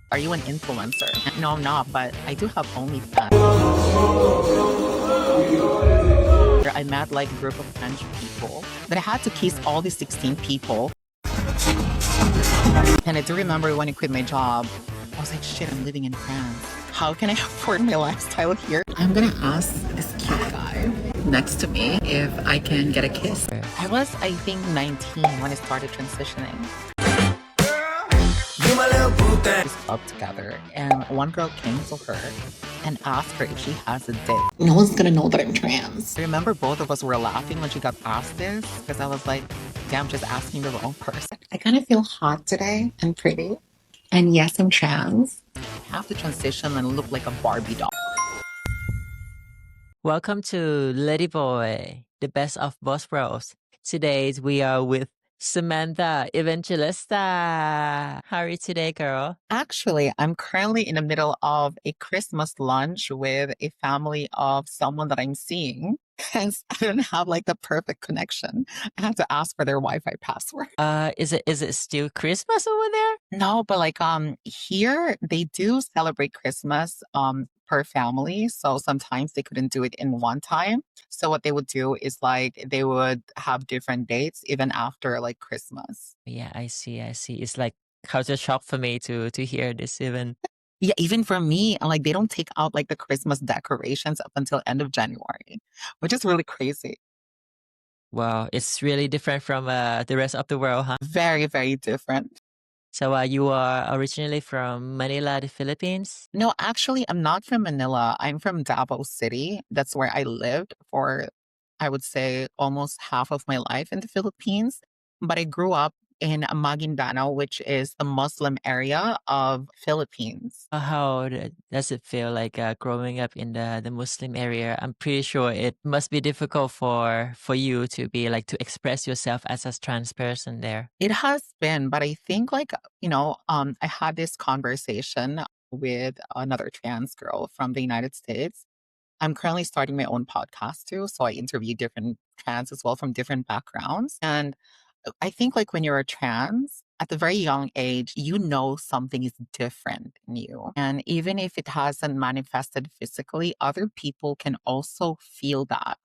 Are you an influencer? No, I'm not, but I do have OnlyFans. I met like a group of French people. Then I had to kiss all these 16 people. And I do remember when I quit my job, I was like, shit, I'm living in France. How can I afford my lifestyle here? I'm gonna ask this cute guy next to me if I can get a kiss. I was, I think, 19 when I started transitioning. We club together, and one girl came to her and asked her if she has a dick. No one's gonna know that I'm trans. I remember both of us were laughing when she got asked this because I was like, damn, just asking the wrong person. I kind of feel hot today and pretty. And yes, I'm trans. I have to transition and look like a Barbie doll. Welcome to LADYBOY, the best of both worlds. Today we are with Samantha Evangelista. How are you today, girl? Actually, I'm currently in the middle of a Christmas lunch with a family of someone that I'm seeing. Hence, I don't have like the perfect connection. I have to ask for their Wi-Fi password. Is it still Christmas over there? No, but like here they do celebrate Christmas per family. So sometimes they couldn't do it in one time. So what they would do is like they would have different dates even after like Christmas. Yeah, I see. It's like culture shock for me to hear this even. Yeah, even for me, like they don't take out like the Christmas decorations up until end of January, which is really crazy. Wow, it's really different from the rest of the world, huh? Very, very different. So you are originally from Manila, the Philippines? No, actually, I'm not from Manila. I'm from Davao City. That's where I lived for, I would say, almost half of my life in the Philippines. But I grew up in Maguindanao, which is the Muslim area of Philippines. How does it feel like growing up in the Muslim area? I'm pretty sure it must be difficult for you to be like to express yourself as a trans person there. It has been, but I think like, I had this conversation with another trans girl from the United States. I'm currently starting my own podcast too. So I interview different trans as well from different backgrounds. And I think like when you're a trans, at a very young age, you know something is different in you. And even if it hasn't manifested physically, other people can also feel that.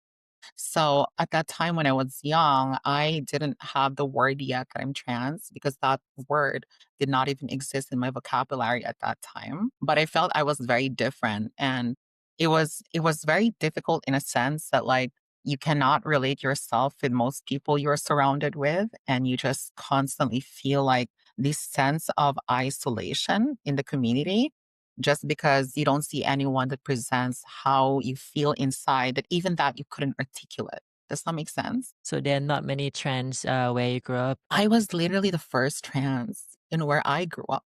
So at that time when I was young, I didn't have the word yet that I'm trans because that word did not even exist in my vocabulary at that time. But I felt I was very different. And it was very difficult in a sense that like you cannot relate yourself with most people you're surrounded with. And you just constantly feel like this sense of isolation in the community just because you don't see anyone that presents how you feel inside, that even that you couldn't articulate. Does that make sense? So there are not many trans where you grew up. I was literally the first trans in where I grew up.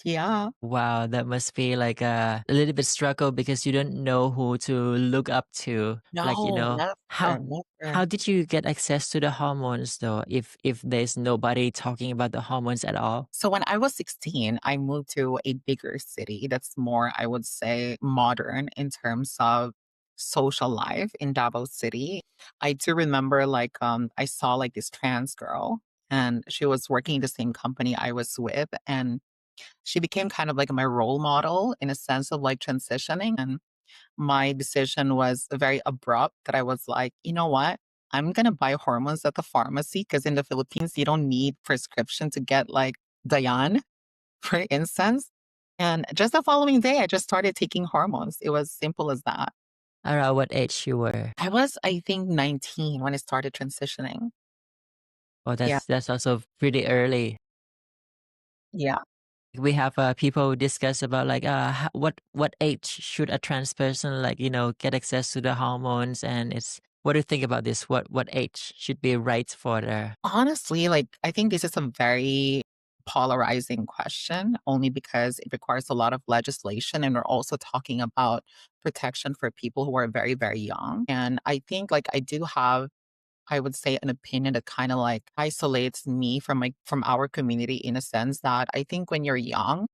Yeah. Wow, that must be like a little bit struggle because you don't know who to look up to. Like, No, never, how never. did you get access to the hormones though if there's nobody talking about the hormones at all? So when I was 16, I moved to a bigger city that's more, I would say, modern in terms of social life in Davao City. I do remember like I saw like this trans girl and she was working in the same company I was with. And she became kind of like my role model in a sense of like transitioning. And my decision was very abrupt that I was like, you know what? I'm going to buy hormones at the pharmacy because in the Philippines, you don't need prescription to get like Diane, for instance. And just the following day, I just started taking hormones. It was simple as that. Around what age you were? I was, I think, 19 when I started transitioning. Oh, Yeah. that's also pretty early. Yeah. We have people discuss about like what age should a trans person like get access to the hormones, and it's what do you think about this? What age should be right for the Honestly, like, I think this is a very polarizing question only because it requires a lot of legislation. And we're also talking about protection for people who are very, very young. And I think, like, I do have, I would say, an opinion that kind of like isolates me from our community in a sense that I think when you're young,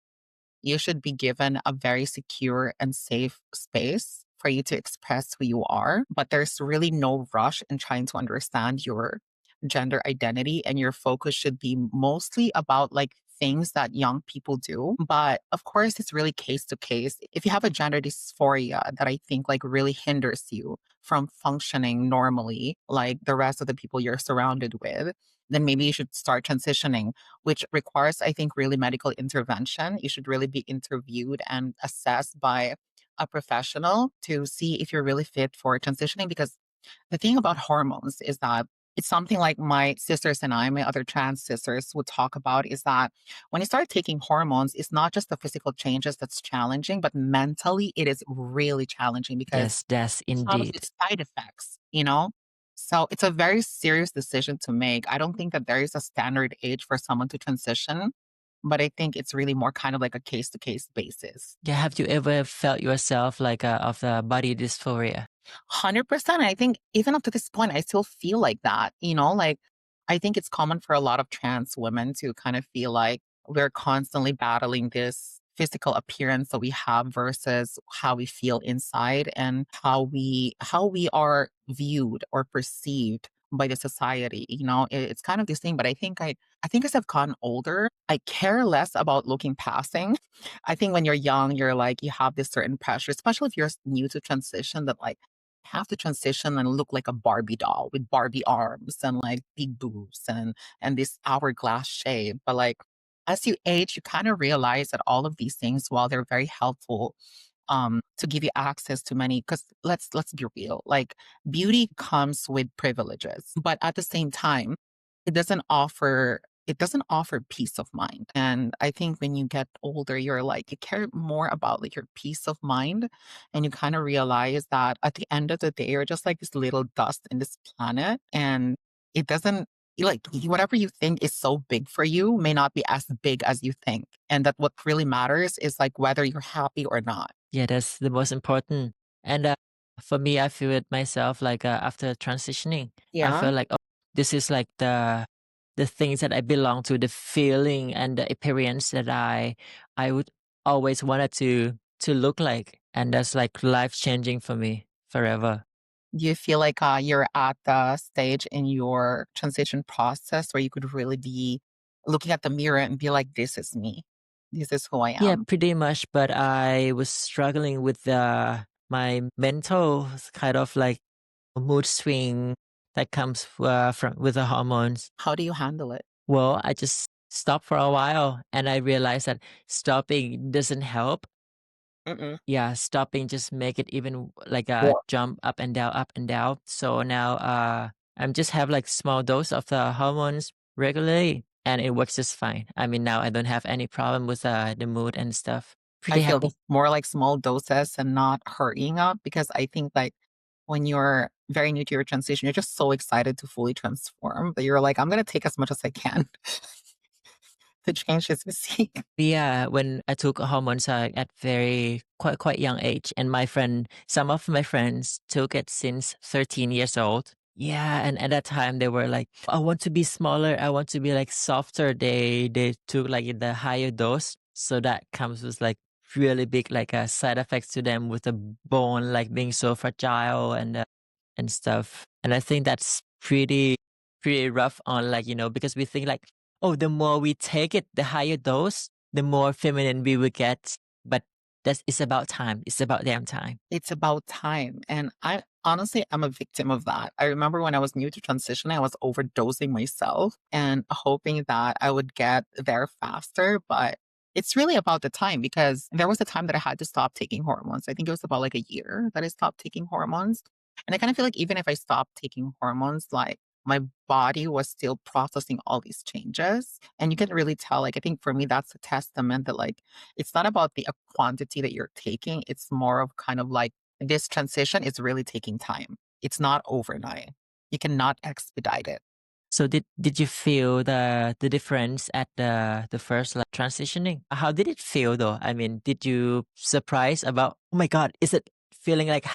you should be given a very secure and safe space for you to express who you are. But there's really no rush in trying to understand your gender identity. And your focus should be mostly about like things that young people do. But of course, it's really case to case. If you have a gender dysphoria that I think like really hinders you from functioning normally, like the rest of the people you're surrounded with, then maybe you should start transitioning, which requires, I think, really medical intervention. You should really be interviewed and assessed by a professional to see if you're really fit for transitioning. Because the thing about hormones is that it's something like my sisters and I, my other trans sisters, would talk about is that when you start taking hormones, it's not just the physical changes that's challenging, but mentally it is really challenging because Yes, that's it comes with indeed. side effects, you know? So it's a very serious decision to make. I don't think that there is a standard age for someone to transition, but I think it's really more kind of like a case to case basis. Yeah, have you ever felt yourself like of the body dysphoria? 100%. I think even up to this point, I still feel like that, like I think it's common for a lot of trans women to kind of feel like we're constantly battling this physical appearance that we have versus how we feel inside and how we are viewed or perceived by the society. It's kind of this thing, but I think as I've gotten older, I care less about looking passing. I think when you're young, you're like, you have this certain pressure, especially if you're new to transition, that like have to transition and look like a Barbie doll with Barbie arms and like big boobs and this hourglass shape. But like as you age, you kind of realize that all of these things, while they're very helpful, to give you access to many, because let's be real, like beauty comes with privileges, but at the same time, it doesn't offer it doesn't offer peace of mind. And I think when you get older, you're like, you care more about like your peace of mind. And you kind of realize that at the end of the day, you're just like this little dust in this planet. And it doesn't, like, whatever you think is so big for you may not be as big as you think. And that what really matters is like whether you're happy or not. Yeah, that's the most important. And for me, I feel it myself. Like after transitioning, I Yeah. feel like oh, this is like the things that I belong to, the feeling and the appearance that I would always wanted to look like, and that's like life changing for me forever. Do you feel like you're at the stage in your transition process where you could really be looking at the mirror and be like, this is me. This is who I Yeah, am. pretty much. But I was struggling with my mental kind of like mood swing that comes from with the hormones. How do you handle it? Well, I just stopped for a while and I realized that stopping doesn't help. Mm-mm. Yeah, stopping just make it even like a War. jump up and down, up and down. So now I'm just have like small dose of the hormones regularly and it works just fine. I mean now I don't have any problem with the mood and stuff. I Pretty feel happy. more like small doses and not hurrying up because I think like when you're very new to your transition, you're just so excited to fully transform that you're like, I'm going to take as much as I can to change this physique. Yeah, when I took hormones at very quite young age, and some of my friends took it since 13 years old. Yeah, and at that time they were like, "I want to be smaller. I want to be like softer." They took like the higher dose, so that comes with like really big like side effects to them with the bone like being so fragile and stuff. And I think that's pretty rough on like, because we think like, oh, the more we take it, the higher dose, the more feminine we will get. But it's about time. It's about damn time. It's about time. And I honestly, I'm a victim of that. I remember when I was new to transitioning, I was overdosing myself and hoping that I would get there faster. But it's really about the time because there was a time that I had to stop taking hormones. I think it was about like a year that I stopped taking hormones. And I kind of feel like even if I stopped taking hormones, like my body was still processing all these changes. And you can really tell, like, I think for me, that's a testament that, like, it's not about the quantity that you're taking. It's more of kind of like this transition is really taking time. It's not overnight. You cannot expedite it. So did you feel the difference at the first like transitioning? How did it feel though? I mean, did you surprise about, oh my God, is it feeling like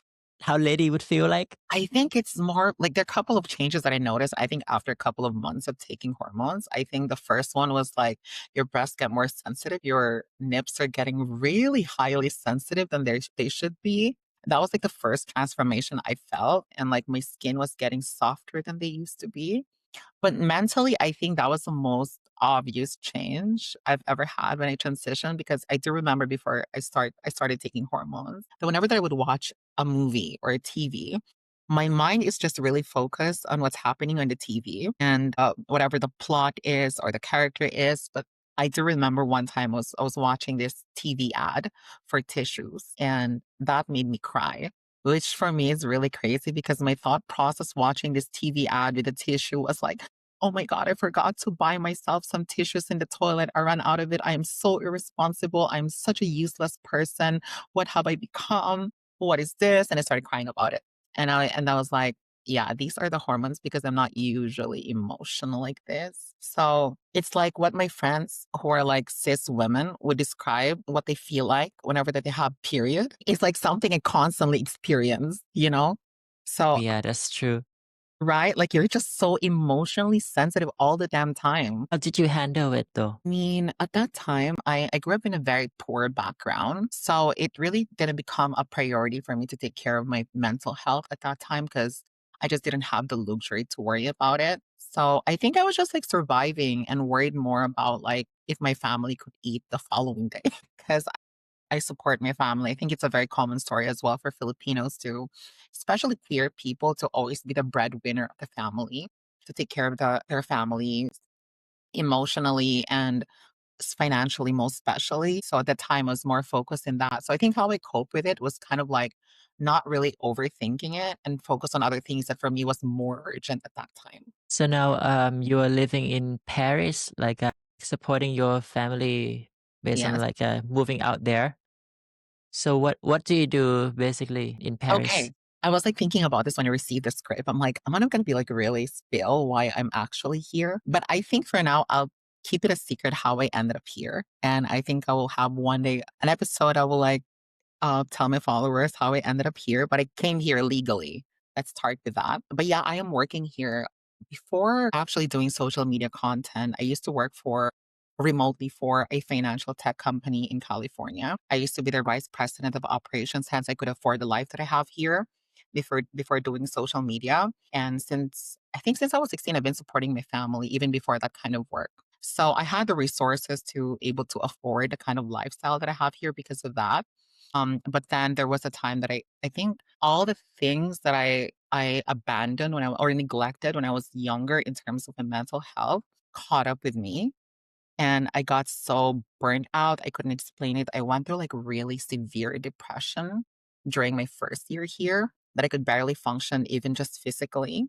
how lady would feel like? I think it's more like there are a couple of changes that I noticed. I think after a couple of months of taking hormones, I think the first one was like your breasts get more sensitive. Your nips are getting really highly sensitive than they should be. That was like the first transformation I felt. And like my skin was getting softer than they used to be. But mentally, I think that was the most obvious change I've ever had when I transitioned because I do remember before I started taking hormones, that whenever that I would watch a movie or a TV, my mind is just really focused on what's happening on the TV and whatever the plot is or the character is. But I do remember one time I was watching this TV ad for tissues, and that made me cry, which for me is really crazy because my thought process watching this TV ad with a tissue was like, oh my God, I forgot to buy myself some tissues in the toilet. I ran out of it. I am so irresponsible. I'm such a useless person. What have I become? What is this? And I started crying about it. And I was like, yeah, these are the hormones because I'm not usually emotional like this. So it's like what my friends who are like cis women would describe what they feel like whenever that they have period. It's like something I constantly experience, you know? So Yeah, that's true. right? Like you're just so emotionally sensitive all the damn time. How did you handle it though? I mean, at that time, I grew up in a very poor background. So it really didn't become a priority for me to take care of my mental health at that time because I just didn't have the luxury to worry about it. So I think I was just like surviving and worried more about like if my family could eat the following day because I support my family. I think it's a very common story as well for Filipinos to, especially queer people, to always be the breadwinner of the family, to take care of their families emotionally and financially, most especially. So at the time, I was more focused in that. So I think how I cope with it was kind of like not really overthinking it and focus on other things that for me was more urgent at that time. So now you are living in Paris, like supporting your family based on Yes. like moving out there. So what do you do basically in Paris? Okay. I was like thinking about this when I received the script. I'm like, I'm not going to be like really spill why I'm actually here. But I think for now, I'll keep it a secret how I ended up here. And I think I will have one day an episode I will like tell my followers how I ended up here. But I came here legally. Let's start with that. But yeah, I am working here. Before actually doing social media content, I used to work for remotely for a financial tech company in California. I used to be their vice president of operations, hence I could afford the life that I have here before doing social media. And since I was 16, I've been supporting my family even before that kind of work. So I had the resources to able to afford the kind of lifestyle that I have here because of that. But then there was a time that I think all the things that I abandoned when I or neglected when I was younger in terms of my mental health caught up with me. And I got so burnt out, I couldn't explain it. I went through like really severe depression during my first year here that I could barely function even just physically.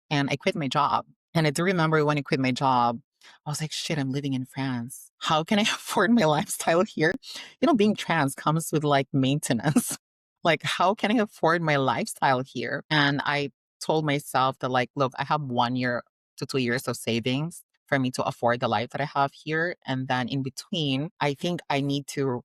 And I quit my job. And I do remember when I quit my job, I was like, shit, I'm living in France. How can I afford my lifestyle here? You know, being trans comes with like maintenance. Like, how can I afford my lifestyle here? And I told myself that, like, look, I have 1 year to 2 years of savings for me to afford the life that I have here. And then in between, I think I need to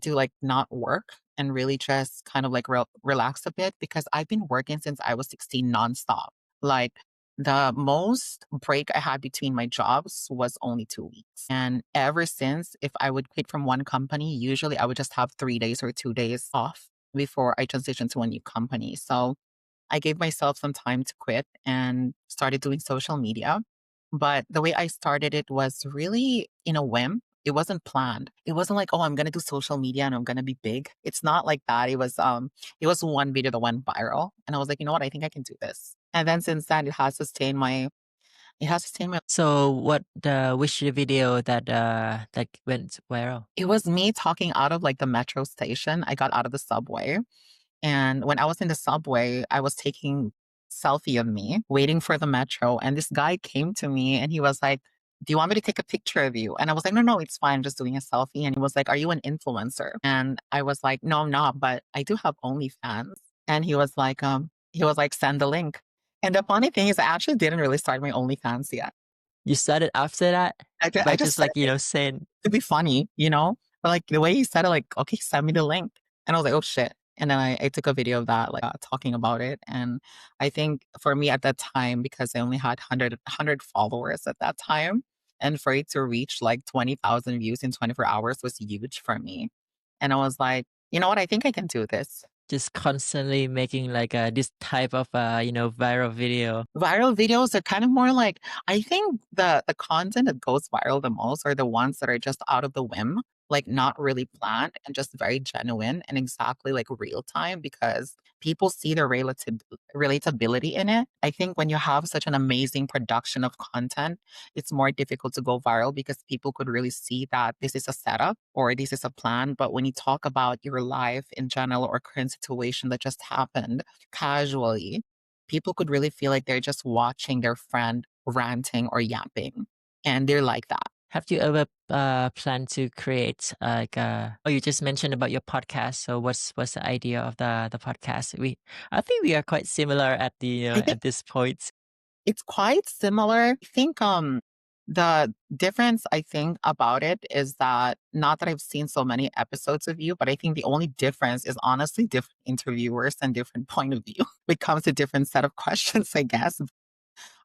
like not work and really just kind of like relax a bit because I've been working since I was 16 nonstop. Like the most break I had between my jobs was only 2 weeks. And ever since, if I would quit from one company, usually I would just have 3 days or 2 days off before I transitioned to a new company. So I gave myself some time to quit and started doing social media. But the way I started it was really in a whim. It wasn't planned. It wasn't like, oh, I'm gonna do social media and I'm gonna be big. It's not like that. It was one video that went viral. And I was like, you know what, I think I can do this. And then since then it has sustained my So what the which video that went viral? it was me talking out of like the metro station. I got out of the subway. And when I was in the subway, I was taking selfie of me waiting for the metro. And this guy came to me and he was like, do you want me to take a picture of you? And I was like, no, no, it's fine. I'm just doing a selfie. And he was like, are you an influencer? And I was like, no, I'm not, but I do have OnlyFans. And he was like, send the link. And the funny thing is I actually didn't really start my OnlyFans yet. You started after that I by just just started like saying to be funny, you know? But like the way he said it, like, okay, send me the link. And I was like, oh shit. And then I took a video of that, like talking about it. And I think for me at that time, because I only had 100 followers at that time, and for it to reach like 20,000 views in 24 hours was huge for me. And I was like, you know what? I think I can do this. Just constantly making like this type of viral video. Viral videos are kind of more like I think the content that goes viral the most are the ones that are just out of the whim, like not really planned and just very genuine and exactly like real time because people see the relatability in it. I think when you have such an amazing production of content, it's more difficult to go viral because people could really see that this is a setup or this is a plan. But when you talk about your life in general or current situation that just happened casually, people could really feel like they're just watching their friend ranting or yapping, and they're like that. Have you ever planned to create oh, you just mentioned about your podcast. So what's the idea of the podcast? I think we are quite similar at the I think at this point. it's quite similar. I think the difference I think about it is that not that I've seen so many episodes of you, but I think the only difference is honestly different interviewers and different point of view. It comes to different set of questions, I guess.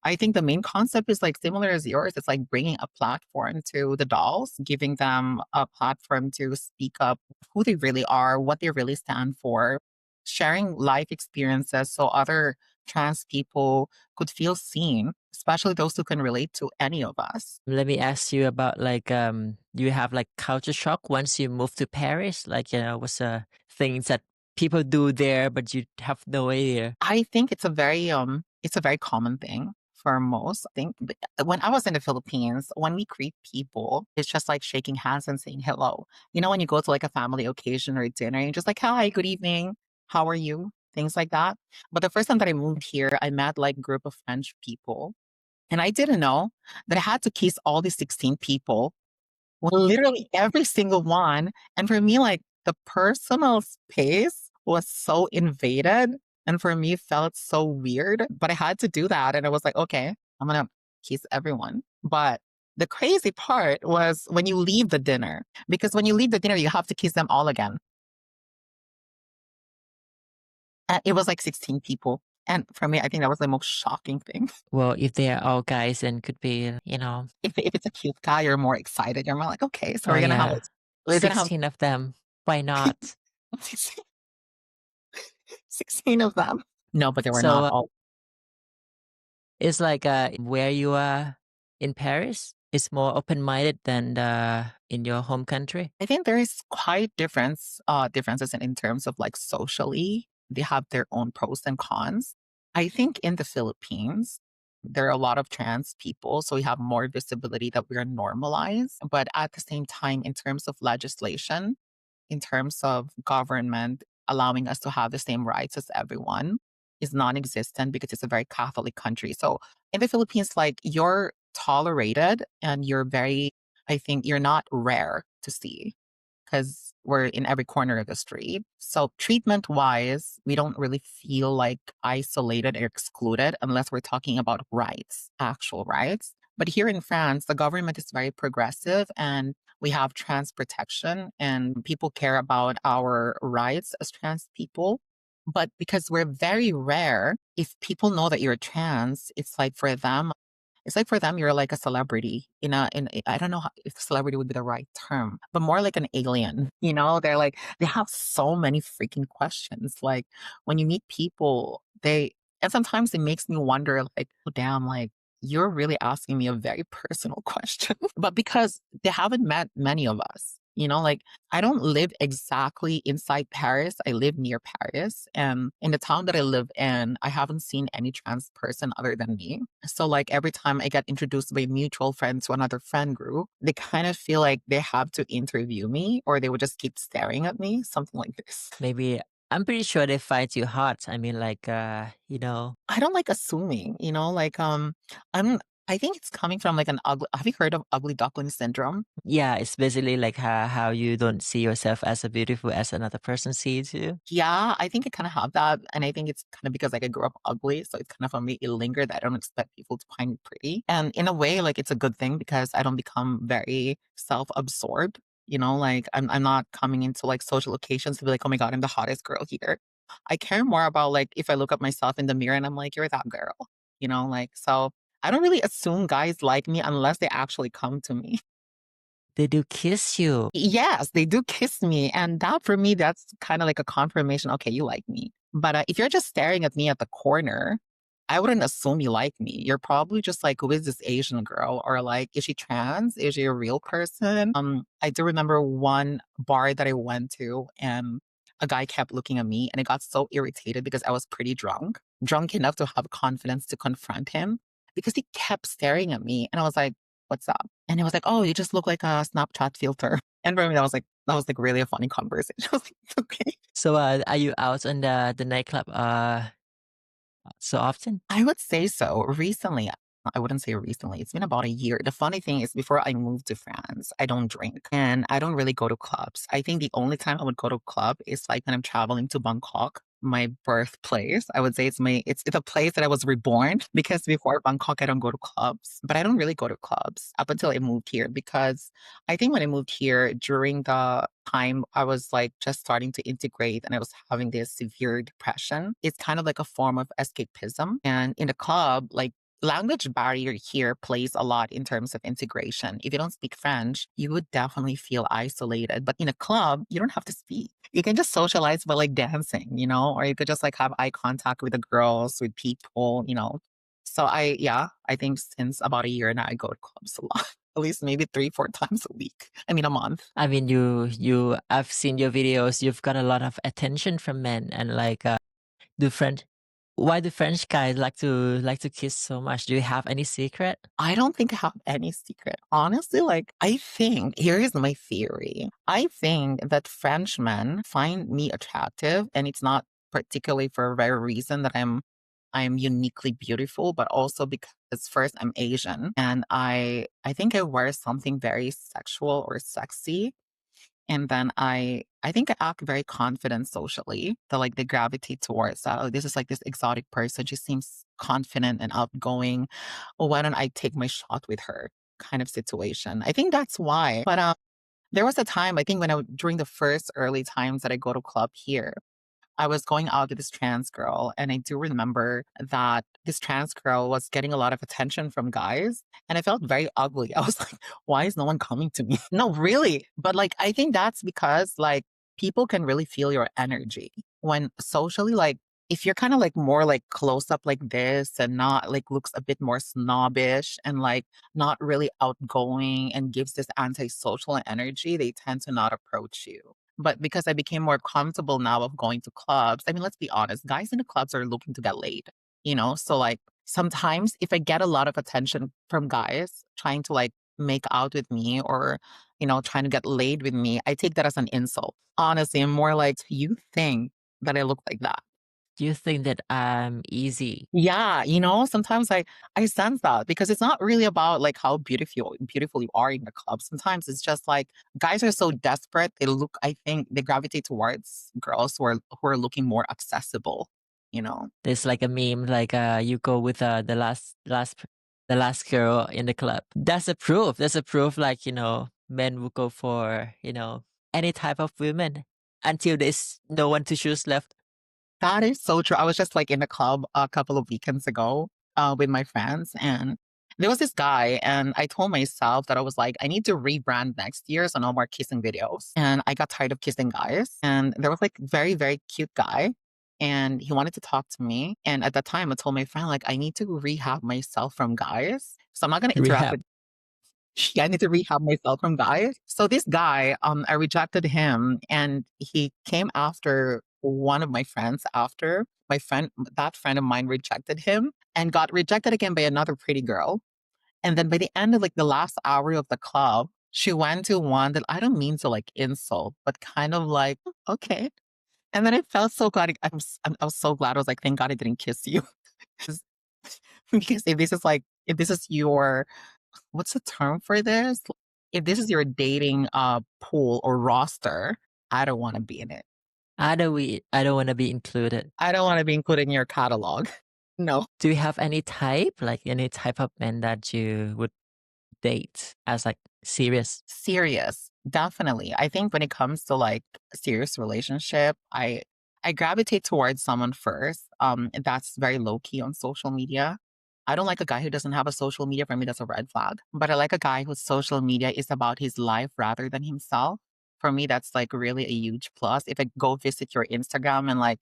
I think the main concept is like similar as yours. It's like bringing a platform to the dolls, giving them a platform to speak up who they really are, what they really stand for, sharing life experiences so other trans people could feel seen, especially those who can relate to any of us. Let me ask you about do you have like culture shock once you move to Paris? Like, what's things that people do there, but you have no idea? I think it's a very common thing for most. I think when I was in the Philippines, when we greet people, it's just like shaking hands and saying hello. You know, when you go to like a family occasion or dinner, you're just like, hi, good evening. How are you? Things like that. But the first time that I moved here, I met like a group of French people. And I didn't know that I had to kiss all these 16 people, well, literally every single one. And for me, like the personal space was so invaded. And for me, it felt so weird. But I had to do that. And I was like, okay, I'm going to kiss everyone. But the crazy part was when you leave the dinner, because when you leave the dinner, you have to kiss them all again. And it was like 16 people. And for me, I think that was the most shocking thing. Well, if they are all guys, then could be, If it's a cute guy, you're more excited. You're more like, okay, so oh we're gonna have yeah, like we're gonna have 16 of them. Why not? 16 of them. No, but they were So not all. it's like where you are in Paris is more open-minded than in your home country. I think there is quite differences in terms of like socially. They have their own pros and cons. I think in the Philippines, there are a lot of trans people, so we have more visibility that we are normalized. But at the same time, in terms of legislation, in terms of government allowing us to have the same rights as everyone is non-existent because it's a very Catholic country. So in the Philippines, like you're tolerated and you're very, I think you're not rare to see because we're in every corner of the street. So treatment wise, we don't really feel like isolated or excluded unless we're talking about rights, actual rights. But here in France, the government is very progressive and we have trans protection and people care about our rights as trans people. But because we're very rare, if people know that you're trans, it's like for them, you're like a celebrity I don't know if celebrity would be the right term, but more like an alien. You know, they're like, they have so many freaking questions. Like when you meet people, and sometimes it makes me wonder, like, oh, damn, like, you're really asking me a very personal question. But because they haven't met many of us, you know, like I don't live exactly inside Paris. I live near Paris. And in the town that I live in, I haven't seen any trans person other than me. So, like, every time I get introduced by a mutual friend to another friend group, they kind of feel like they have to interview me or they would just keep staring at me, something like this. Maybe I'm pretty sure they find you hot. I mean, I don't like assuming, you know, like, I'm, I think it's coming from like an ugly, have you heard of ugly duckling syndrome? yeah, it's basically like how you don't see yourself as a beautiful as another person sees you. Yeah, I think I kind of have that. And I think it's kind of because like I grew up ugly. So it's kind of for me, it lingered that I don't expect people to find me pretty. And in a way, like it's a good thing because I don't become very self-absorbed. You know, like I'm not coming into like social occasions to be like, oh my God, I'm the hottest girl here. I care more about like if I look at myself in the mirror and I'm like, you're that girl. You know, like so I don't really assume guys like me unless they actually come to me. They do kiss you. Yes, they do kiss me, and that for me, that's kinda like a confirmation, "Okay, you like me." But, if you're just staring at me at the corner, I wouldn't assume you like me. You're probably just like, "Who is this Asian girl?" Or like, "Is she trans? Is she a real person?" I do remember one bar that I went to, and a guy kept looking at me, and I got so irritated because I was pretty drunk enough to have confidence to confront him because he kept staring at me, and I was like, "What's up?" And he was like, "Oh, you just look like a Snapchat filter." And for me, that was like really a funny conversation. I was like, "Okay." So, are you out on the nightclub so often? I would say so. Recently, I wouldn't say recently. It's been about a year. The funny thing is, before I moved to France, I don't drink and I don't really go to clubs. I think the only time I would go to a club is like when I'm traveling to Bangkok, my birthplace. I would say it's the place that I was reborn because before Bangkok, I don't go to clubs, but I don't really go to clubs up until I moved here because I think when I moved here during the time I was like just starting to integrate and I was having this severe depression, it's kind of like a form of escapism. And in the club, like language barrier here plays a lot in terms of integration. If you don't speak French, you would definitely feel isolated. But in a club, you don't have to speak. You can just socialize by like dancing, or you could just like have eye contact with the girls, with people. So yeah, I think since about a year now, I go to clubs a lot, at least maybe 3, 4 times a week. I mean, a month. I mean, I've seen your videos. You've got a lot of attention from men, and like, do French, why do French guys like to kiss so much? Do you have any secret? I don't think I have any secret. Honestly, like, I think here is my theory. I think that Frenchmen find me attractive, and it's not particularly for a very reason that I'm uniquely beautiful, but also because first I'm Asian and I think I wear something very sexual or sexy. And then I think I act very confident socially. That like they gravitate towards that. Oh, this is like this exotic person. She seems confident and outgoing. Well, why don't I take my shot with her? Kind of situation. I think that's why. But there was a time I think when during the first early times that I go to club here, I was going out with this trans girl, and I do remember that this trans girl was getting a lot of attention from guys, and I felt very ugly. I was like, why is no one coming to me? No, really. But like, I think that's because like people can really feel your energy when socially, like, if you're kind of like more like close up like this and not like looks a bit more snobbish and like not really outgoing and gives this antisocial energy, they tend to not approach you. But because I became more comfortable now of going to clubs, I mean, let's be honest, guys in the clubs are looking to get laid. So like sometimes if I get a lot of attention from guys trying to like make out with me or trying to get laid with me, I take that as an insult. Honestly, I'm more like, you think that I look like that? Do you think that I'm easy? Yeah, sometimes I sense that because it's not really about like how beautiful you are in the club. Sometimes it's just like guys are so desperate. I think they gravitate towards girls who are looking more accessible. There's like a meme, like you go with the last girl in the club. That's a proof. That's a proof. Like men will go for any type of women until there's no one to choose left. That is so true. I was just like in the club a couple of weekends ago with my friends, and there was this guy, and I told myself that I was like, I need to rebrand next year, so no more kissing videos. And I got tired of kissing guys, and there was like very very cute guy, and he wanted to talk to me. And at that time, I told my friend like, I need to rehab myself from guys, so I'm not gonna interact Rehab. with. Yeah, I need to rehab myself from guys. So this guy, I rejected him and he came after one of my friends after that friend of mine rejected him and got rejected again by another pretty girl. And then by the end of like the last hour of the club, she went to one that I don't mean to like insult, but kind of like, okay. And then I felt so glad. I was so glad. I was like, thank God I didn't kiss you. Because if this is your what's the term for this? If this is your dating pool or roster, I don't want to be in it. I don't want to be included. I don't want to be included in your catalog. No. Do you have any type, like any type of men that you would date as like serious? Serious. Definitely. I think when it comes to like a serious relationship, I gravitate towards someone first. And that's very low key on social media. I don't like a guy who doesn't have a social media. For me, that's a red flag. But I like a guy whose social media is about his life rather than himself. For me, that's like really a huge plus. If I go visit your Instagram and like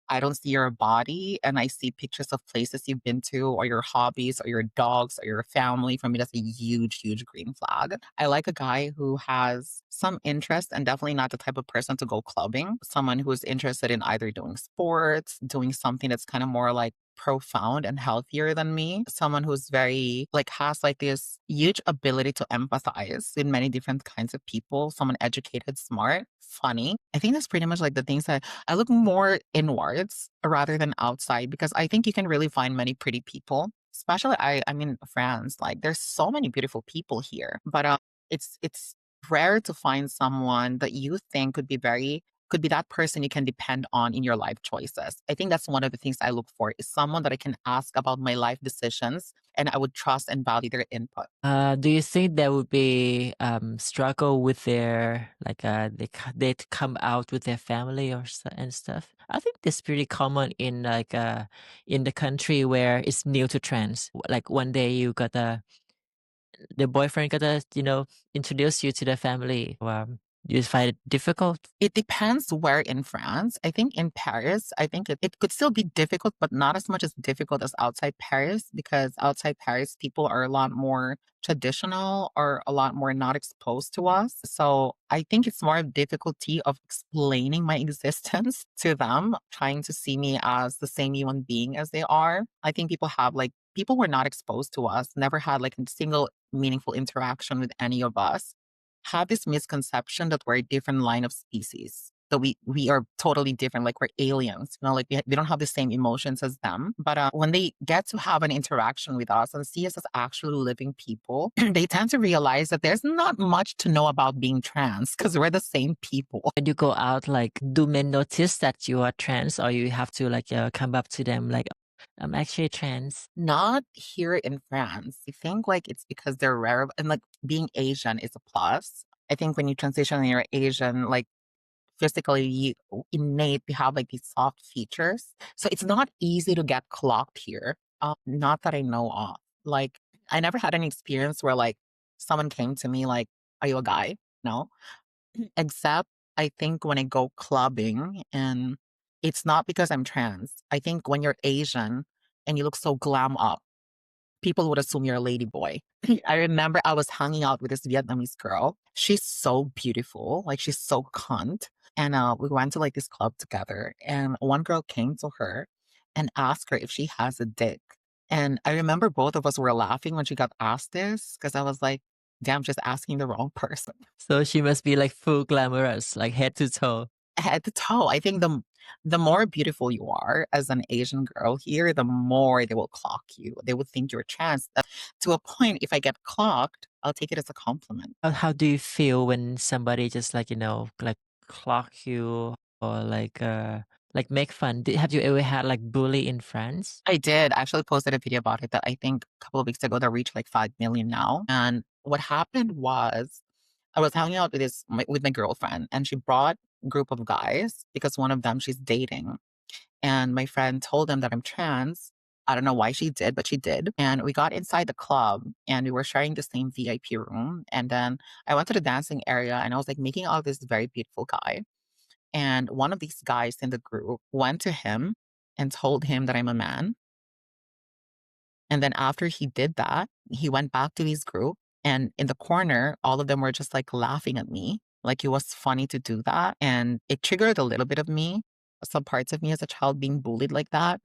I don't see your body and I see pictures of places you've been to or your hobbies or your dogs or your family. For me, that's a huge, huge green flag. I like a guy who has some interest and definitely not the type of person to go clubbing. Someone who is interested in either doing sports, doing something that's kind of more like profound and healthier than me. Someone who's very like has like this huge ability to empathize with many different kinds of people. Someone educated, smart, funny. I think that's pretty much like the things that I look more inwards rather than outside because I think you can really find many pretty people. Especially I'm in France. Like there's so many beautiful people here. But it's rare to find someone that you think could be that person you can depend on in your life choices. I think that's one of the things I look for is someone that I can ask about my life decisions and I would trust and value their input. Do you think there would be struggle with their like they come out with their family and stuff? I think that's pretty common in like in the country where it's new to trans. Like one day you gotta the boyfriend gotta introduce you to the family. You find it difficult. It depends where in France. I think in Paris, I think it could still be difficult, but not as much as difficult as outside Paris, because outside Paris, people are a lot more traditional or a lot more not exposed to us. So I think it's more of difficulty of explaining my existence to them, trying to see me as the same human being as they are. I think people were not exposed to us, never had like a single meaningful interaction with any of us have this misconception that we're a different line of species. That we are totally different, like we're aliens. Like we don't have the same emotions as them. But when they get to have an interaction with us and see us as actually living people, they tend to realize that there's not much to know about being trans because we're the same people. When you go out, like, do men notice that you are trans, or you have to like come up to them like, I'm actually trans? Not here in France. I think like it's because they're rare and like being Asian is a plus. I think when you transition and you're Asian, like physically you innate we have like these soft features. So it's not easy to get clocked here. Not that I know of. Like I never had any experience where like someone came to me like, are you a guy? No. Except I think when I go clubbing and it's not because I'm trans. I think when you're Asian and you look so glam up, people would assume you're a lady boy. I remember I was hanging out with this Vietnamese girl. She's so beautiful, like she's so cunt. And we went to like this club together, and one girl came to her and asked her if she has a dick. And I remember both of us were laughing when she got asked this because I was like, damn, just asking the wrong person. So she must be like full glamorous, like head to toe. Head to toe. I think the more beautiful you are as an Asian girl here, the more they will clock you. They would think you're trans. To a point, if I get clocked, I'll take it as a compliment. How do you feel when somebody just like like clock you or like make fun? Have you ever had like bully in France? I did actually posted a video about it that I think a couple of weeks ago that reached like 5 million now. And what happened was I was hanging out with with my girlfriend and she brought a group of guys because one of them she's dating. And my friend told him that I'm trans. I don't know why she did, but she did. And we got inside the club and we were sharing the same VIP room. And then I went to the dancing area and I was like making out with this very beautiful guy. And one of these guys in the group went to him and told him that I'm a man. And then after he did that, he went back to his group. And in the corner, all of them were just like laughing at me. Like it was funny to do that. And it triggered a little bit of me, some parts of me as a child being bullied like that.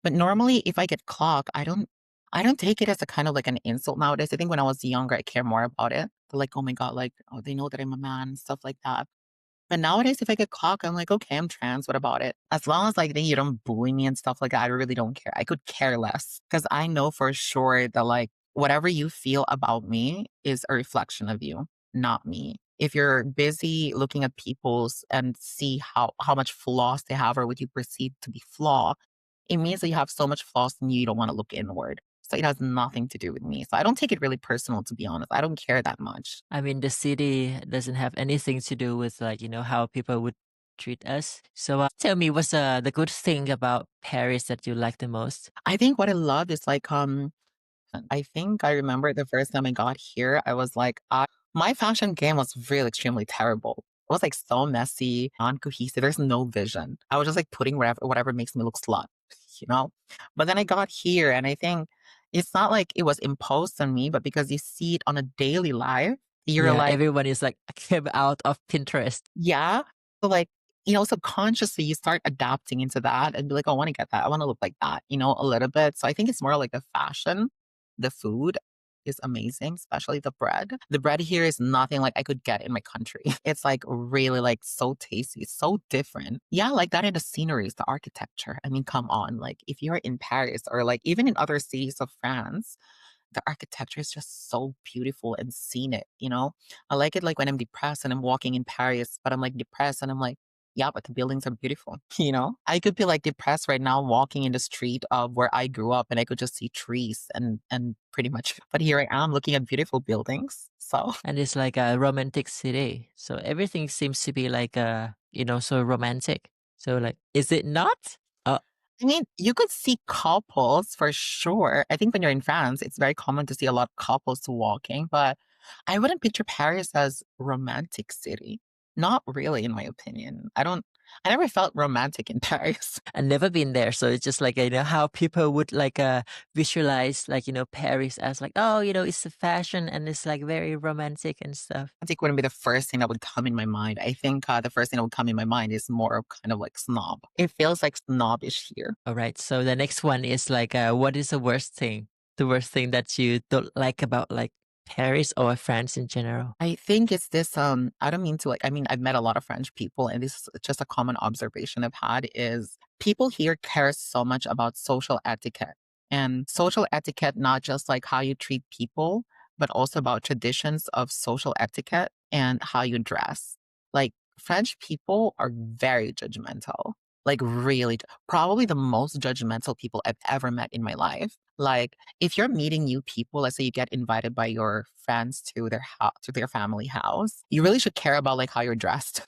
But normally if I get clocked, I don't take it as a kind of like an insult nowadays. I think when I was younger, I care more about it. They're like, oh my God, like, oh, they know that I'm a man, stuff like that. But nowadays, if I get clocked, I'm like, okay, I'm trans. What about it? As long as like then you don't bully me and stuff like that, I really don't care. I could care less because I know for sure that like whatever you feel about me is a reflection of you, not me. If you're busy looking at people's and see how much flaws they have or what you perceive to be flaw, it means that you have so much flaws and you don't want to look inward. So it has nothing to do with me. So I don't take it really personal, to be honest. I don't care that much. I mean, the city doesn't have anything to do with like how people would treat us. So tell me, what's the good thing about Paris that you like the most? I think what I love is like, I think I remember the first time I got here, I was like, my fashion game was really extremely terrible. It was like so messy, non-cohesive. There's no vision. I was just like putting whatever makes me look slut, you know? But then I got here and I think it's not like it was imposed on me, but because you see it on a daily life, you're Yeah, like, everyone is like came out of Pinterest. yeah. So like, subconsciously you start adapting into that and be like, "Oh, I want to get that. I want to look like that, a little bit." So I think it's more like the fashion. The food is amazing, especially the bread. The bread here is nothing like I could get in my country. It's like really like so tasty, so different. Yeah, like that in the sceneries, the architecture. I mean, come on. Like if you're in Paris or like even in other cities of France, the architecture is just so beautiful and scenic. I like it like when I'm depressed and I'm walking in Paris, but I'm like depressed and I'm like, yeah, but the buildings are beautiful. I could be like depressed right now walking in the street of where I grew up and I could just see trees and pretty much, but here I am looking at beautiful buildings. So And it's like a romantic city. So everything seems to be like so romantic. So like, is it not? I mean, you could see couples for sure. I think when you're in France, it's very common to see a lot of couples walking, but I wouldn't picture Paris as romantic city. Not really, in my opinion. I never felt romantic in Paris. I've never been there, so it's just like how people would like visualize like Paris as like, oh, it's a fashion and it's like very romantic and stuff. I think wouldn't be the first thing that would come in my mind. I think the first thing that would come in my mind is more of kind of like snob. It feels like snobbish here. All right, so the next one is like, what is the worst thing? The worst thing that you don't like about like Paris or France in general? I think it's this, I don't mean to like, I mean, I've met a lot of French people and this is just a common observation I've had is people here care so much about social etiquette and social etiquette, not just like how you treat people, but also about traditions of social etiquette and how you dress. Like French people are very judgmental, like really, probably the most judgmental people I've ever met in my life. Like if you're meeting new people, let's say you get invited by your friends to their house, to their family house, you really should care about like how you're dressed,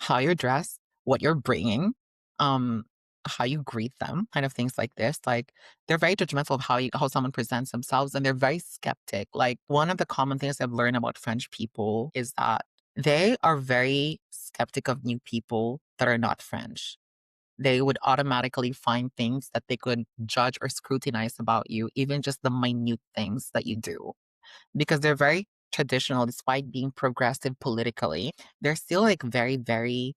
what you're bringing, um, how you greet them, kind of things like this. Like they're very judgmental of how someone presents themselves, and they're very skeptic. Like one of the common things I've learned about French people is that they are very skeptic of new people that are not French. They would automatically find things that they could judge or scrutinize about you, even just the minute things that you do. Because they're very traditional, despite being progressive politically, they're still like very, very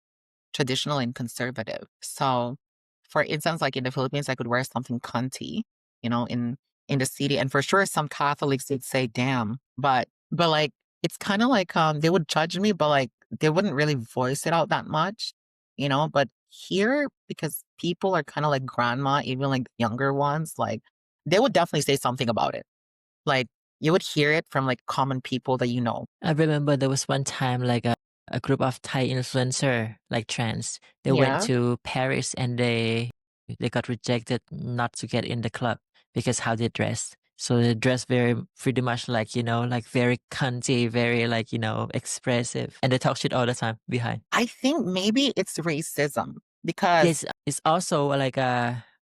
traditional and conservative. So, for instance, like in the Philippines, I could wear something cunty, in the city, and for sure, some Catholics would say, "Damn," but like it's kind of like they would judge me, but like they wouldn't really voice it out that much. But here, because people are kind of like grandma, even like younger ones, like they would definitely say something about it. Like you would hear it from like common people that you know. I remember there was one time like a group of Thai influencer like trans. They went Yeah. to Paris and they got rejected not to get in the club because how they dressed. So they dress very pretty much like, like very cunty, very like, expressive. And they talk shit all the time behind. I think maybe it's racism because Yes, it's also like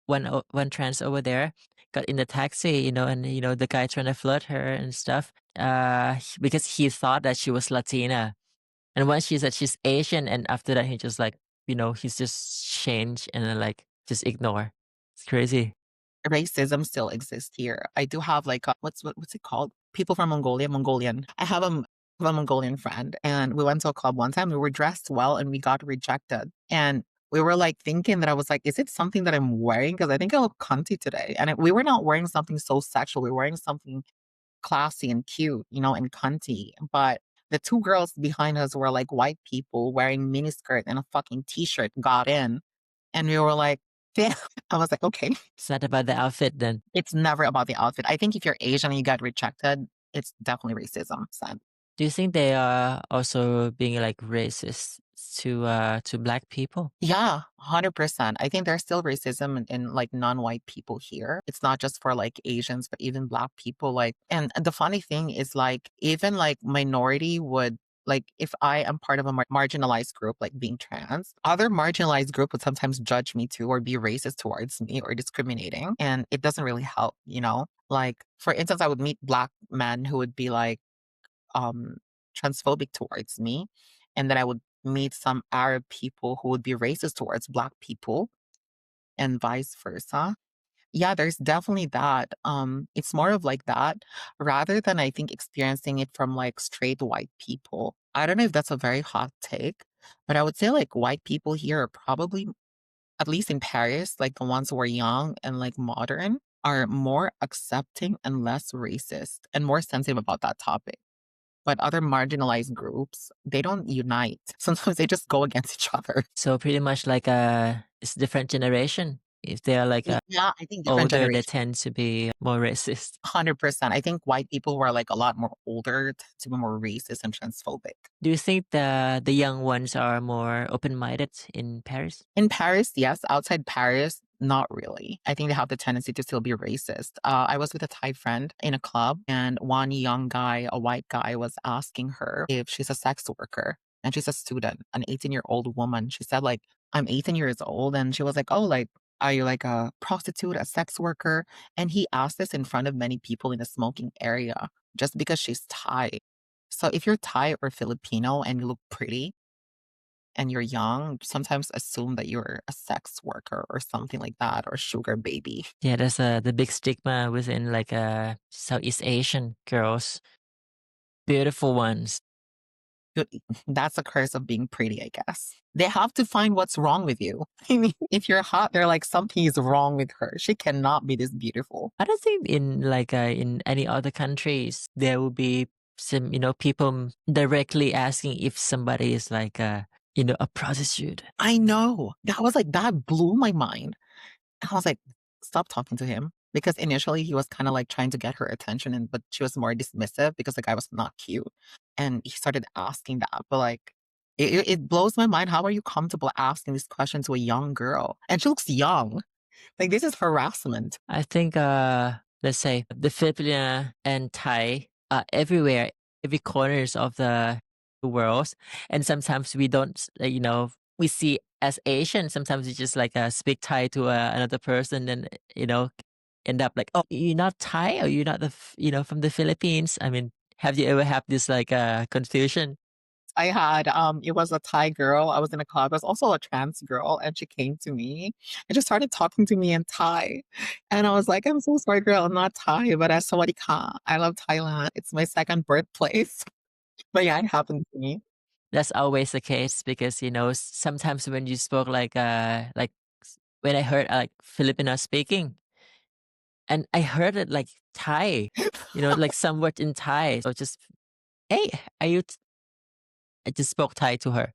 one trans over there got in the taxi, and the guy trying to flirt her and stuff. Because he thought that she was Latina. And once she said she's Asian, and after that he just like, he's just changed and then like just ignore. It's crazy. racism still exists here. I do have like what's it called? People from Mongolia, Mongolian. I have a Mongolian friend, and we went to a club one time. We were dressed well, and we got rejected. And we were like thinking that I was like, is it something that I'm wearing? Because I think I look cunty today. And we were not wearing something so sexual. We were wearing something classy and cute, and cunty. But the two girls behind us were like white people wearing miniskirt and a fucking t-shirt got in. And we were like, damn. I was like, okay. It's not about the outfit then. It's never about the outfit. I think if you're Asian and you get rejected, it's definitely racism. Sad. Do you think they are also being like racist to black people? Yeah, 100%. I think there's still racism in like non-white people here. It's not just for like Asians, but even black people. Like, and the funny thing is like, even like minority would Like if I am part of a marginalized group, like being trans, other marginalized group would sometimes judge me too or be racist towards me or discriminating. And it doesn't really help, you know? Like, for instance, I would meet black men who would be like um transphobic towards me. And then I would meet some Arab people who would be racist towards black people and vice versa. Yeah, there's definitely that. It's more of like that rather than I think experiencing it from like straight white people. I don't know if that's a very hot take, but I would say like white people here are probably, at least in Paris, like the ones who are young and like modern, are more accepting and less racist and more sensitive about that topic. But other marginalized groups, they don't unite. Sometimes they just go against each other. So pretty much like it's different generation. If they're like Yeah, I think different older, they generations. tend to be more racist. 100%. I think white people who are like a lot more older tend to be more racist and transphobic. Do you think the young ones are more open-minded in Paris? In Paris, yes. Outside Paris, not really. I think they have the tendency to still be racist. I was with a Thai friend in a club, and one young guy, a white guy, was asking her if she's a sex worker. And she's a student, an 18-year-old woman. She said, like, I'm 18 years old. And she was like, oh, like, are you like a prostitute, a sex worker? And he asked this in front of many people in a smoking area just because she's Thai. So if you're Thai or Filipino and you look pretty, and you're young, sometimes assume that you're a sex worker or something like that or sugar baby. Yeah, there's the big stigma within like Southeast Asian girls, beautiful ones. That's a curse of being pretty, I guess. They have to find what's wrong with you. I mean, if you're hot, they're like, something is wrong with her. She cannot be this beautiful. I don't think in like in any other countries there will be some people directly asking if somebody is like a prostitute. I know. That was like, that blew my mind. And I was like, stop talking to him. Because initially he was kind of like trying to get her attention, and but she was more dismissive because the guy was not cute. And he started asking that. But like it blows my mind. How are you comfortable asking this question to a young girl? And she looks young. Like this is harassment. I think let's say the Filipino and Thai are everywhere, every corners of the world, and sometimes we don't we see as Asian, sometimes we just like speak Thai to another person and you know end up like, oh, you're not Thai or you're not from the Philippines. I mean, have you ever had this like confusion? I had it was a Thai girl. I was in a club. It was also a trans girl, and she came to me and just started talking to me in Thai. And I was like, I'm so sorry, girl, I'm not Thai, but as Sawadika. I love Thailand. It's my second birthplace. But yeah, it happened to me. That's always the case because sometimes when you spoke like when I heard like Filipino speaking and I heard it like Thai, like somewhat in Thai. So just, hey, are you? I just spoke Thai to her.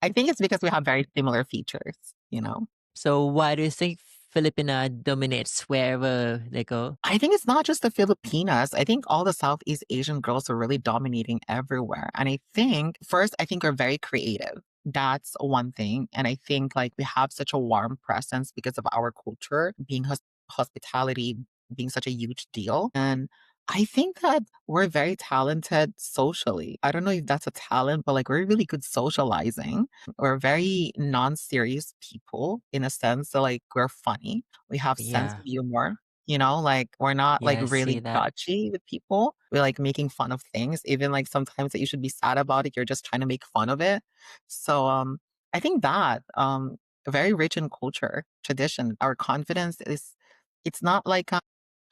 I think it's because we have very similar features, you know? So why do you think Filipina dominates wherever they go? I think it's not just the Filipinas. I think all the Southeast Asian girls are really dominating everywhere. And I think, first, I think we're very creative. That's one thing. And I think like we have such a warm presence because of our culture, being hospitality being such a huge deal. And I think that we're very talented socially. I don't know if that's a talent, but like we're really good socializing. We're very non-serious people in a sense that like we're funny. We have sense of Yeah, humor. You know, like we're not yeah, like I see really that. judgy with people. We're like making fun of things, even like sometimes that you should be sad about it, you're just trying to make fun of it. So I think that very rich in culture, tradition. Our confidence is it's not like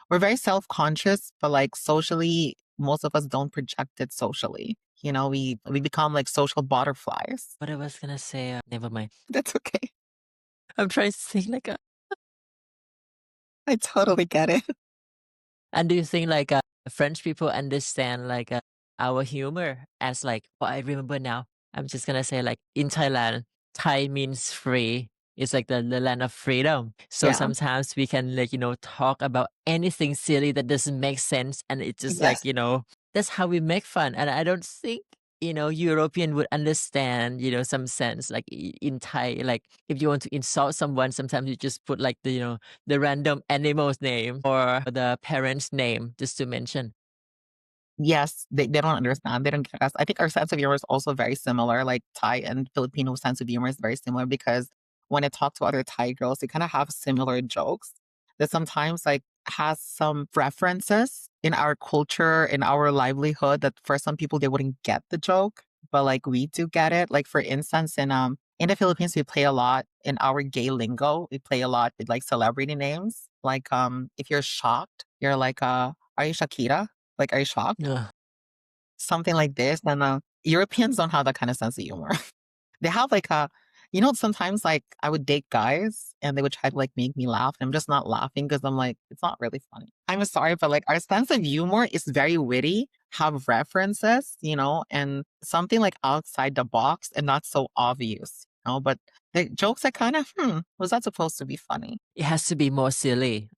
we're very self-conscious, but like socially, most of us don't project it socially. You know, we become like social butterflies. What I was gonna say, never mind. That's okay. I'm trying to think like, I totally get it. and do you think like French people understand like our humor as like? Oh, I remember now. I'm just gonna say like in Thailand, Thai means free. It's like the land of freedom. So Yeah. sometimes we can like talk about anything silly that doesn't make sense, and it's just like Yes. that's how we make fun. And I don't think European would understand some sense like in Thai. Like if you want to insult someone, sometimes you just put like the random animal's name or the parent's name just to mention. Yes, they don't understand, they don't get us. I think our sense of humor is also very similar, like Thai and Filipino sense of humor is very similar because when I talk to other Thai girls, they kinda have similar jokes that sometimes, like, has some references in our culture, in our livelihood that for some people, they wouldn't get the joke, but, like, we do get it. Like, for instance, in the Philippines, we play a lot in our gay lingo, we play a lot with, like, celebrity names. Like, if you're shocked, you're like, "Are you Shakira?" Like, "Are you shocked?" Ugh. Something like this, and, Europeans don't have that kind of sense of humor. They have, like, sometimes, like, I would date guys, and they would try to, like, make me laugh, and I'm just not laughing because 'cause I'm like, "It's not really funny." I'm sorry, but, like, our sense of humor is very witty, have references, and something, like, outside the box and not so obvious, but the jokes are kinda, was that supposed to be funny?" It has to be more silly,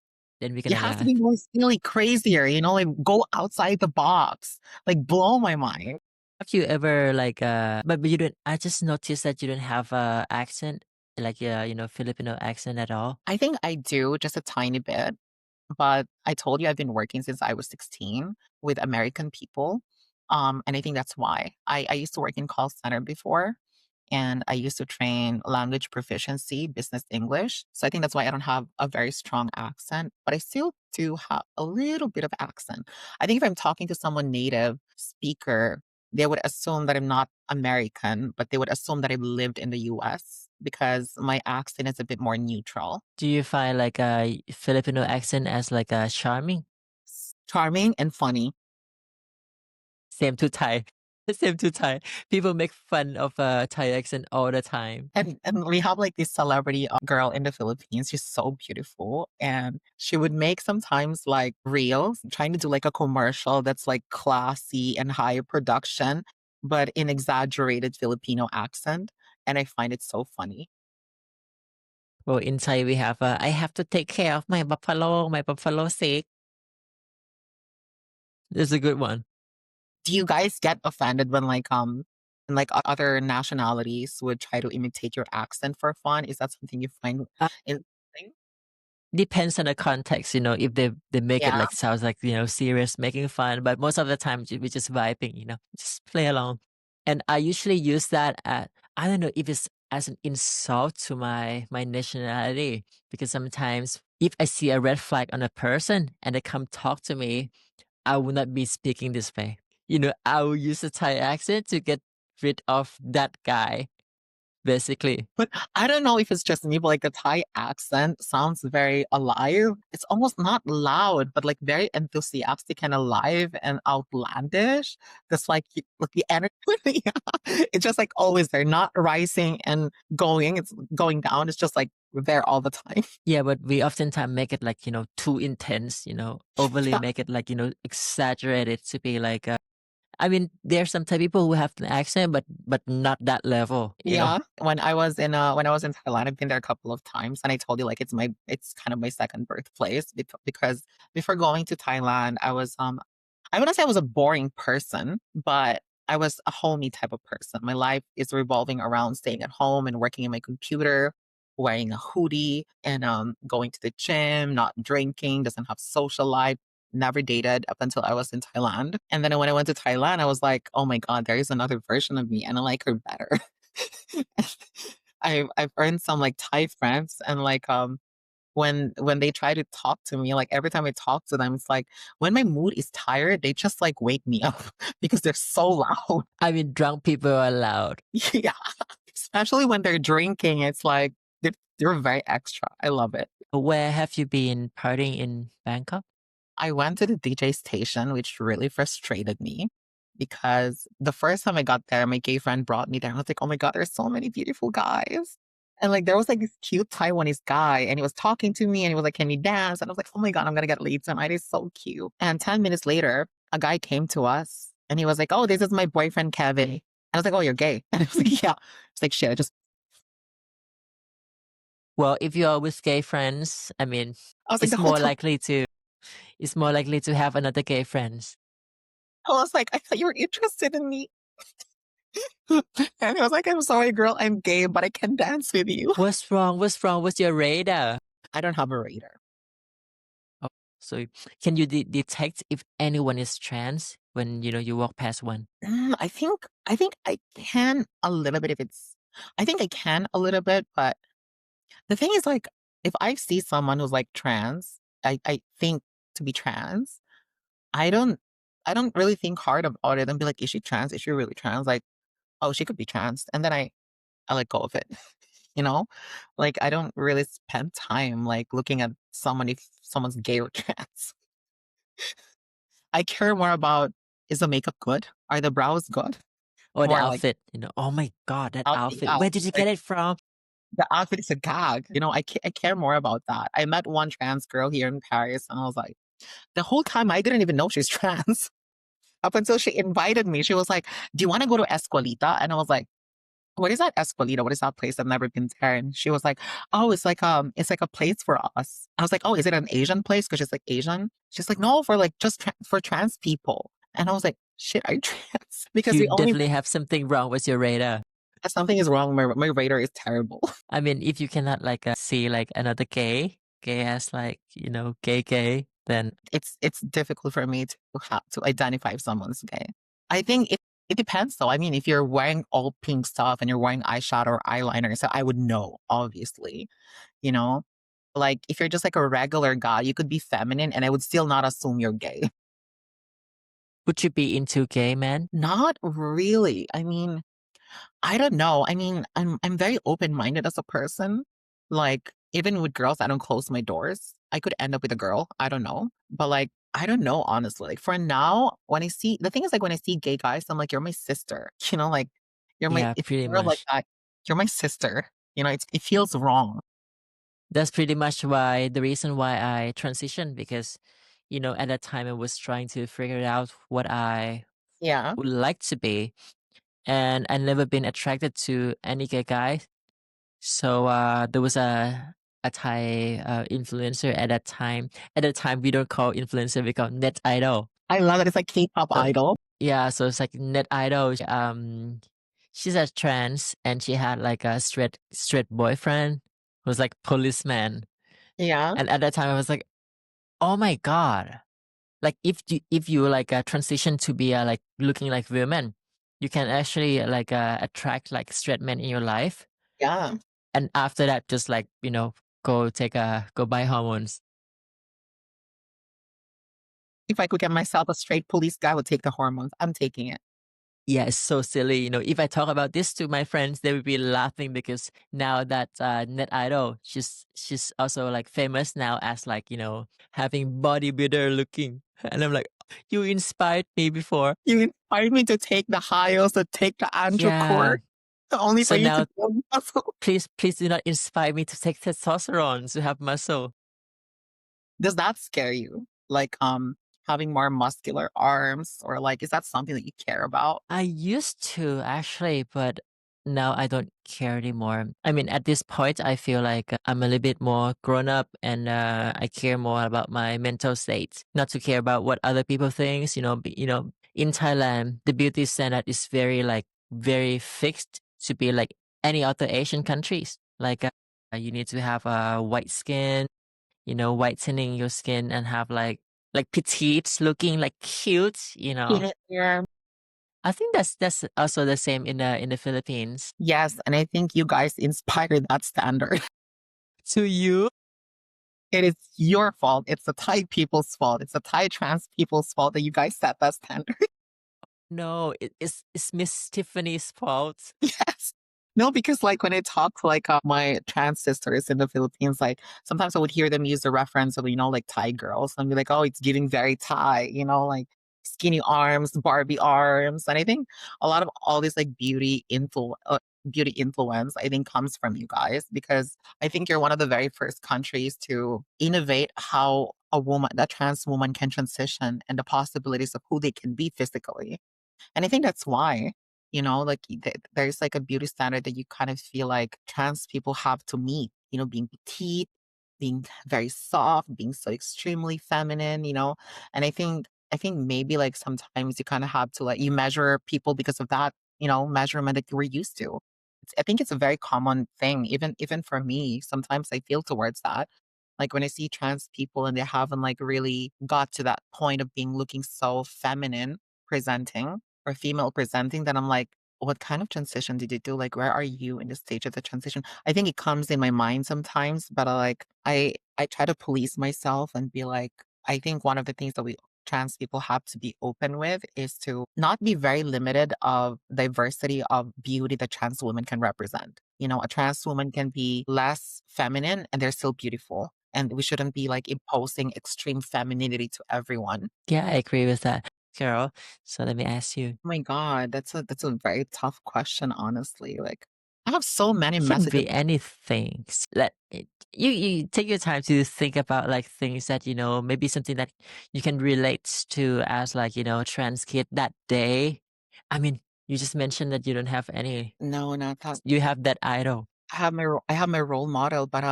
then we're It gonna has to be laugh. more silly, crazier, like, go outside the box, like, blow my mind. Have you ever like but you don't I just noticed that you don't have a accent, like Filipino accent at all. I think I do just a tiny bit, but I told you I've been working since I was 16 with American people. And I think that's why. I used to work in call center before, and I used to train language proficiency, business English. So I think that's why I don't have a very strong accent, but I still do have a little bit of accent. I think if I'm talking to someone native speaker, they would assume that I'm not American, but they would assume that I've lived in the US because my accent is a bit more neutral. Do you find like a Filipino accent as like a charming? Charming and funny. Same to Thai. Same to Thai. People make fun of Thai accent all the time. And we have, like, this celebrity, girl in the Philippines, she's so beautiful, and she would make sometimes, like, reels, trying to do, like, a commercial that's, like, classy and high production, but in exaggerated Filipino accent, and I find it so funny. Well, in Thai we have I have to take care of my buffalo sick. This is a good one. Do you guys get offended when, like, other nationalities would try to imitate your accent for fun? Is that something you find Uh, interesting? Depends on the context, if they make it Yeah. like sounds like, serious, making fun, but most of the time we just vibing, just play along. And I usually use that at, I don't know if it's as an insult to my nationality, because sometimes if I see a red flag on a person and they come talk to me, I will not be speaking this way. I will use a Thai accent to get rid of that guy, basically. But I don't know if it's just me, but, like, the Thai accent sounds very alive. It's almost not loud, but, like, very enthusiastic and alive and outlandish. That's like, the energy yeah, it's just, like, always there, not rising and going, it's going down, it's just, like, there all the time. Yeah, but we oftentimes make it like, too intense, overly Yeah. make it like, exaggerate it to be like, I mean, there's some Thai people who have an accent, but not that level. Yeah. When I was in Thailand, I've been there a couple of times, and I told you, like, it's kind of my second birthplace because before going to Thailand, I wouldn't say I was a boring person, but I was a homey type of person. My life is revolving around staying at home and working in my computer, wearing a hoodie, and, going to the gym, not drinking, doesn't have social life, never dated up until I was in Thailand. And then when I went to Thailand, I was like, "Oh my god, there is another version of me, and I like her better." I've earned some, like, Thai friends, and, like, when they try to talk to me, like, every time I talk to them, it's like, when my mood is tired, they just, like, wake me up because they're so loud. I mean, drunk people are loud. Yeah, especially when they're drinking, it's like, they're very extra. I love it. Where have you been partying in Bangkok? I went to the DJ station, which really frustrated me because the first time I got there, my gay friend brought me there. I was like, oh my God, there's so many beautiful guys. And like, there was like this cute Taiwanese guy, and he was talking to me and he was like, can we dance? And I was like, oh my God, I'm going to get laid tonight. He's so cute. And 10 minutes later, a guy came to us and he was like, oh, this is my boyfriend, Kevin. And I was like, oh, you're gay. And I was like, yeah. It's like, shit, I just, Well, if you're with gay friends, I mean, I was like, the it's whole more time, likely to it's more likely to have another gay friends. I was like, I thought you were interested in me. And he was like, I'm sorry, girl, I'm gay, but I can dance with you. What's wrong? What's wrong with your radar? I don't have a radar. Oh, So can you detect if anyone is trans when you walk past one? I think I can a little bit if it's I think I can a little bit, but the thing is, like, if I see someone who's, like, trans, I think to be trans, I don't I don't really think hard about it and be like, "Is she trans? Is she really trans?" Like, "Oh, she could be trans," and then I let go of it, you know? Like, I don't really spend time, like, looking at someone if someone's gay or trans. I care more about, is the makeup good? Are the brows good? Or the More like outfit, oh my god, that outfit, outfit. yeah, Where did you like, get it from? the outfit is a gag, I care more about that. I met one trans girl here in Paris, and I was like, the whole time I didn't even know she's trans. Up until she invited me, she was like, "Do you wanna go to Escuelita?" And I was like, "What is that Escuelita? What is that place? I've never been there." And she was like, "Oh, it's like a place for us." I was like, "Oh, is it an Asian place?" 'Cause she's, like, Asian. She's like, "No, for, like, just for trans people." And I was like, "Shit, are you trans?" Because You we only definitely have something wrong with your radar. something is wrong. My radar is terrible. I mean, if you cannot like see like another gay as like gay, then It's difficult for me to have to identify if someone's gay. I think it depends though. I mean, if you're wearing all pink stuff and you're wearing eyeshadow or eyeliner, so I would know, obviously, you know? Like, if you're just like a regular guy, you could be feminine and I would still not assume you're gay. would you be into gay men? Not really. I mean, I don't know. I mean, I'm very open-minded as a person. Like, even with girls, I don't close my doors. I could end up with a girl. I don't know. But like, I don't know, honestly. Like for now, when I see the thing is like when I see gay guys, I'm like, you're my sister. Like you're my Yeah, if pretty you're like much. that, you're my sister. It feels wrong. That's pretty much why the reason why I transitioned because, at that time I was trying to figure out what I Yeah. would like to be, and I never been attracted to any gay guy. So there was a Thai influencer at that time. At that time, we don't call influencer; we call net idol. I love that it's like K-pop So idol. yeah, so it's like net idol. She's a trans, and she had like a straight boyfriend who was like policeman. Yeah. And at that time, I was like, oh my god! Like if you like transition to be like looking like women, you can actually like attract like straight men in your life. Yeah. And after that, just like, go buy hormones. If I could get myself a straight police guy, I would take the hormones. I'm taking it. Yeah, it's so silly. If I talk about this to my friends, they would be laughing because now that Net Idol, she's also like famous now as like, having bodybuilder looking. And I'm like, you inspired me before. You inspired me to take the high heels, to take the Andrew Yeah. court, only for So you to now build muscle. please do not inspire me to take testosterone to have muscle. Does that scare you? Like, having more muscular arms or like, is that something that you care about? I used to actually, but now I don't care anymore. I mean, at this point, I feel like I'm a little bit more grown up and I care more about my mental state, not to care about what other people think. In Thailand, the beauty standard is very fixed to be like any other Asian countries. Like you need to have a white skin, whitening your skin and have like petite looking like cute. Yeah, yeah. I think that's also the same in the Philippines. Yes, and I think you guys inspired that standard. To you? It is your fault. It's the Thai people's fault. It's the Thai trans people's fault that you guys set that standard. No, it's Miss Tiffany's fault. Yes. No, because like when I talk to like my trans sisters in the Philippines, like sometimes I would hear them use the reference of, like Thai girls and be like, oh, it's giving very Thai, like skinny arms, Barbie arms. And I think a lot of all this like beauty influence, I think comes from you guys because I think you're one of the very first countries to innovate how that trans woman can transition and the possibilities of who they can be physically. And I think that's why, like there's like a beauty standard that you kind of feel like trans people have to meet, being petite, being very soft, being so extremely feminine. And I think maybe like sometimes you kind of have to like you measure people because of that, measurement that you were used to. I think it's a very common thing, even for me. Sometimes I feel towards that. Like when I see trans people and they haven't like really got to that point of being looking so feminine presenting or female presenting, then I'm like, what kind of transition did you do? Like, where are you in the stage of the transition? I think it comes in my mind sometimes, but I try to police myself and be like, I think one of the things that we trans people have to be open with is to not be very limited of diversity of beauty that trans women can represent. You know, a trans woman can be less feminine and they're still beautiful. And we shouldn't be like imposing extreme femininity to everyone. Yeah, I agree with that, girl. So let me ask you. Oh my God, that's a very tough question, honestly. Like I have so many It can messages. be anything. Let it, you take your time to think about like things that maybe something that you can relate to as like trans kid that day. I mean, you just mentioned that you don't have any. No, not that. You have that idol. I have my role model, but,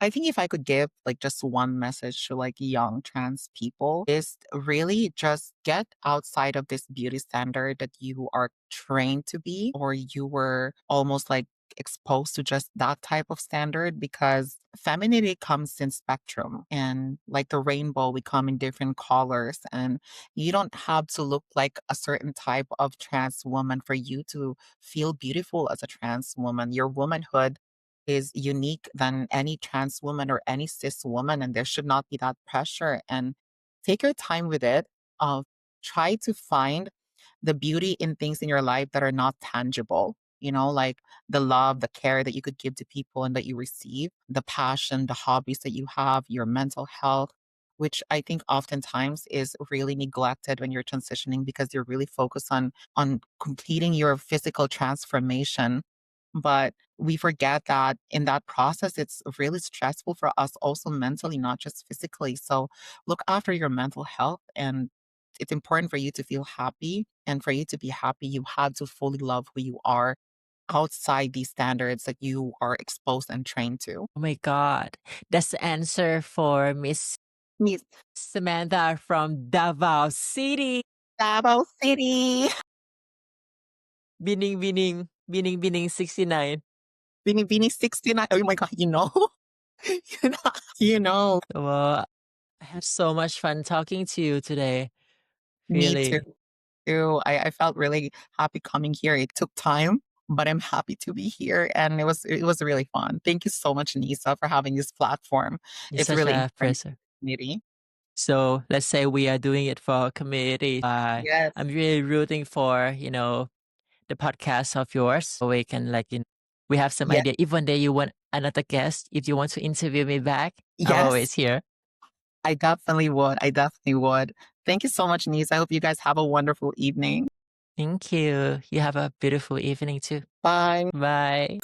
I think if I could give, like, just one message to, like, young trans people is really just get outside of this beauty standard that you are trained to be, or you were almost, like, exposed to just that type of standard because femininity comes in spectrum, and like the rainbow, we come in different colors, and you don't have to look like a certain type of trans woman for you to feel beautiful as a trans woman. Your womanhood is unique than any trans woman or any cis woman, and there should not be that pressure. And take your time with it. Uh, Try to find the beauty in things in your life that are not tangible. You know, like the love, the care that you could give to people and that you receive, the passion, the hobbies that you have, your mental health, which I think oftentimes is really neglected when you're transitioning because you're really focused on completing your physical transformation. But we forget that in that process, it's really stressful for us also mentally, not just physically. So look after your mental health, and it's important for you to feel happy. And for you to be happy, you have to fully love who you are outside these standards that you are exposed and trained to. Oh my God, that's the answer for Miss Miss Samantha from Davao City. Davao City. Bining bining, bining bining 69. Binibini 69. Oh my God, you know? you know? You know. Well, I had so much fun talking to you today. Me too. Really. I felt really happy coming here. It took time, but I'm happy to be here, and it was really fun. Thank you so much, Nisa, for having this platform. It's It's such really a important pleasure. community. So let's say we are doing it for a community. Yes, I'm really rooting for, the podcast of yours. So we can we have some yes, idea. If one day you want another guest, if you want to interview me back, I'm yes. always here. I definitely would. I definitely would. Thank you so much, Nisa. I hope you guys have a wonderful evening. Thank you. You have a beautiful evening too. Bye. Bye.